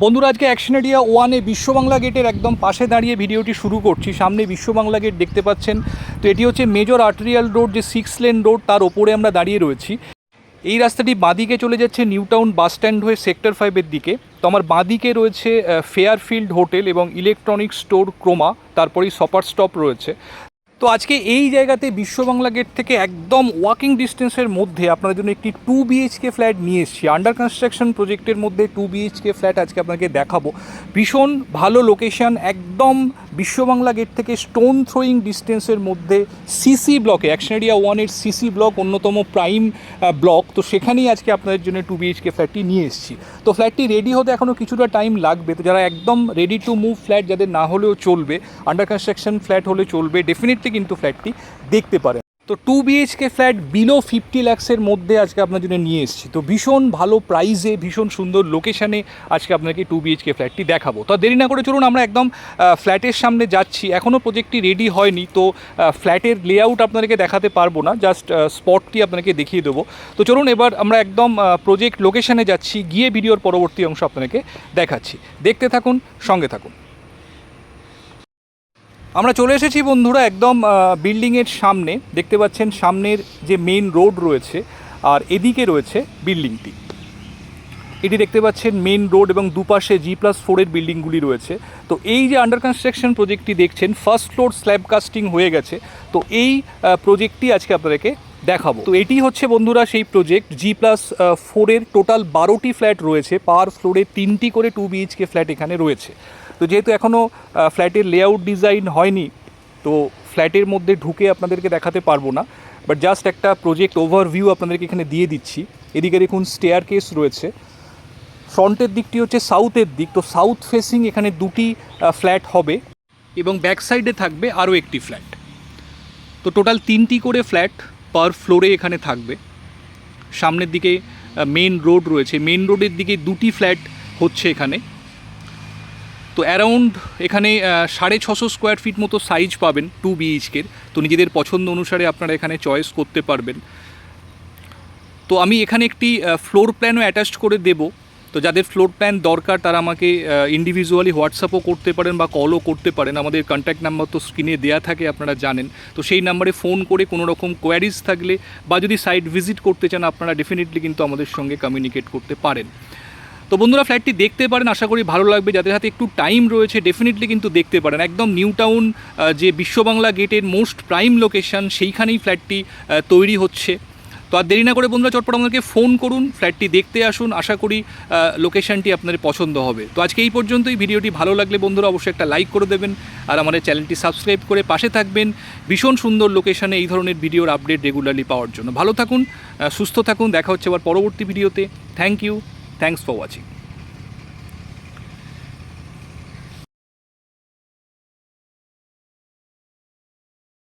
বন্ধুরা আজকে action area 1-এ Biswa Bangla গেটের একদম পাশে দাঁড়িয়ে ভিডিওটি শুরু করছি। সামনে বিশ্ববাংলা গেট দেখতে পাচ্ছেন। তো এটি হচ্ছে মেজর আর্টেরিয়াল রোড, যে 6 লেন রোড, তার ওপরে আমরা দাঁড়িয়ে রয়েছি। এই রাস্তাটি বাঁদিকে চলে যাচ্ছে নিউ টাউন বাস স্ট্যান্ড হয়ে সেক্টর 5-এর দিকে। তো আমার বাঁদিকে রয়েছে ফেয়ারফিল্ড হোটেল এবং ইলেকট্রনিক্স স্টোর ক্রোমা, তারপরেই শপার স্টপ রয়েছে। তো আজকে এই জায়গাতে বিশ্ববাংলা গেট থেকে একদম ওয়াকিং ডিস্টেন্সের মধ্যে আপনাদের জন্য একটি 2 BHK ফ্ল্যাট নিয়ে এসেছি। আন্ডার কনস্ট্রাকশন প্রজেক্টের মধ্যে 2 BHK ফ্ল্যাট আজকে আপনাকে দেখাবো। ভীষণ ভালো লোকেশন, একদম বিশ্ববাংলা গেট থেকে স্টোন থ্রোয়িং ডিস্টেন্সের মধ্যে সিসি ব্লকে, অ্যাকশন এরিয়া 1-এর সিসি ব্লক অন্যতম প্রাইম ব্লক। তো সেখানেই আজকে আপনাদের জন্য 2 BHK ফ্ল্যাটটি নিয়ে এসেছি। তো ফ্ল্যাটটি রেডি হতে এখনও কিছুটা টাইম লাগবে। তো যারা একদম রেডি টু মুভ ফ্ল্যাট, যাদের না হলেও চলবে, আন্ডার কনস্ট্রাকশন ফ্ল্যাট হলে চলবে, ডেফিনেটলি কিন্তু ফ্ল্যাটটি দেখতে পারেন। তো 2 BHK ফ্ল্যাট বিলো 50 লাখসের মধ্যে আজকে আপনার জন্য নিয়ে এসেছি। তো ভীষণ ভালো প্রাইসে, ভীষণ সুন্দর লোকেশানে আজকে আপনাকে 2 BHK ফ্ল্যাটটি দেখাবো। তো দেরি না করে চলুন আমরা একদম ফ্ল্যাটের সামনে যাচ্ছি। এখনও প্রজেক্টটি রেডি হয়নি, তো ফ্ল্যাটের লেআউট আপনাদেরকে দেখাতে পারবো না, জাস্ট স্পটটি আপনাকে দেখিয়ে দেবো। তো চলুন এবার আমরা একদম প্রজেক্ট লোকেশানে যাচ্ছি, গিয়ে ভিডিওর পরবর্তী অংশ আপনাকে দেখাচ্ছি। দেখতে থাকুন, সঙ্গে থাকুন। আমরা চলে এসেছি বন্ধুরা একদম বিল্ডিংয়ের সামনে। দেখতে পাচ্ছেন সামনের যে মেন রোড রয়েছে, আর এদিকে রয়েছে বিল্ডিংটি। এটি দেখতে পাচ্ছেন মেন রোড এবং দুপাশে G+4-এর বিল্ডিংগুলি রয়েছে। তো এই যে আন্ডার কনস্ট্রাকশন প্রজেক্টটি দেখছেন, ফার্স্ট ফ্লোর স্ল্যাব কাস্টিং হয়ে গেছে। তো এই প্রজেক্টটি আজকে আপনাদেরকে দেখাবো। তো এটি হচ্ছে বন্ধুরা সেই প্রজেক্ট। G+4-এর টোটাল 12টি ফ্ল্যাট রয়েছে। পার ফ্লোরে 3টি করে 2 BHK ফ্ল্যাট এখানে রয়েছে। তো যেহেতু এখনও ফ্ল্যাটের লেআউট ডিজাইন হয়নি, তো ফ্ল্যাটের মধ্যে ঢুকে আপনাদেরকে দেখাতে পারবো না, বাট জাস্ট একটা প্রজেক্ট ওভারভিউ আপনাদেরকে এখানে দিয়ে দিচ্ছি। এদিকে দেখুন স্টেয়ার কেস রয়েছে। ফ্রন্টের দিকটি হচ্ছে সাউথের দিক। তো সাউথ ফেসিং এখানে 2টি ফ্ল্যাট হবে এবং ব্যাক সাইডে থাকবে আরও একটি ফ্ল্যাট। তো টোটাল 3টি করে ফ্ল্যাট পার ফ্লোরে এখানে থাকবে। সামনের দিকে মেন রোড রয়েছে, মেন রোডের দিকে 2টি ফ্ল্যাট হচ্ছে এখানে। তো অ্যারাউন্ড এখানে 650 স্কোয়ার ফিট মতো সাইজ পাবেন 2 BHK-র। তো নিজেদের পছন্দ অনুসারে আপনারা এখানে চয়েস করতে পারবেন। তো আমি এখানে একটি ফ্লোর প্ল্যানও অ্যাটাচড করে দেব। তো যাদের ফ্লোর প্ল্যান দরকার তারা আমাকে ইন্ডিভিজুয়ালি হোয়াটসঅ্যাপও করতে পারেন বা কলও করতে পারেন। আমাদের কন্ট্যাক্ট নাম্বার তো স্ক্রিনে দেওয়া থাকে, আপনারা জানেন। তো সেই নাম্বারে ফোন করে কোনো রকম কোয়ারিজ থাকলে বা যদি সাইট ভিজিট করতে চান, আপনারা ডেফিনেটলি কিন্তু আমাদের সঙ্গে কমিউনিকেট করতে পারেন। তো বন্ধুরা ফ্ল্যাটটি দেখতে পারেন, আশা করি ভালো লাগবে। যাদের হাতে একটু টাইম রয়েছে ডেফিনেটলি কিন্তু দেখতে পারেন। একদম নিউ টাউন যে বিশ্ববাংলা গেটের মোস্ট প্রাইম লোকেশান, সেইখানেই ফ্ল্যাটটি তৈরি হচ্ছে। তো আর দেরি না করে বন্ধুরা চটপট আমাদেরকে ফোন করুন, ফ্ল্যাটটি দেখতে আসুন। আশা করি লোকেশানটি আপনাদের পছন্দ হবে। তো আজকে এই পর্যন্তই। ভিডিওটি ভালো লাগলে বন্ধুরা অবশ্যই একটা লাইক করে দেবেন, আর আমাদের চ্যানেলটি সাবস্ক্রাইব করে পাশে থাকবেন ভীষণ সুন্দর লোকেশানে এই ধরনের ভিডিওর আপডেট রেগুলারলি পাওয়ার জন্য। ভালো থাকুন, সুস্থ থাকুন। দেখা হচ্ছে আবার পরবর্তী ভিডিওতে। Thank you, thanks for watching.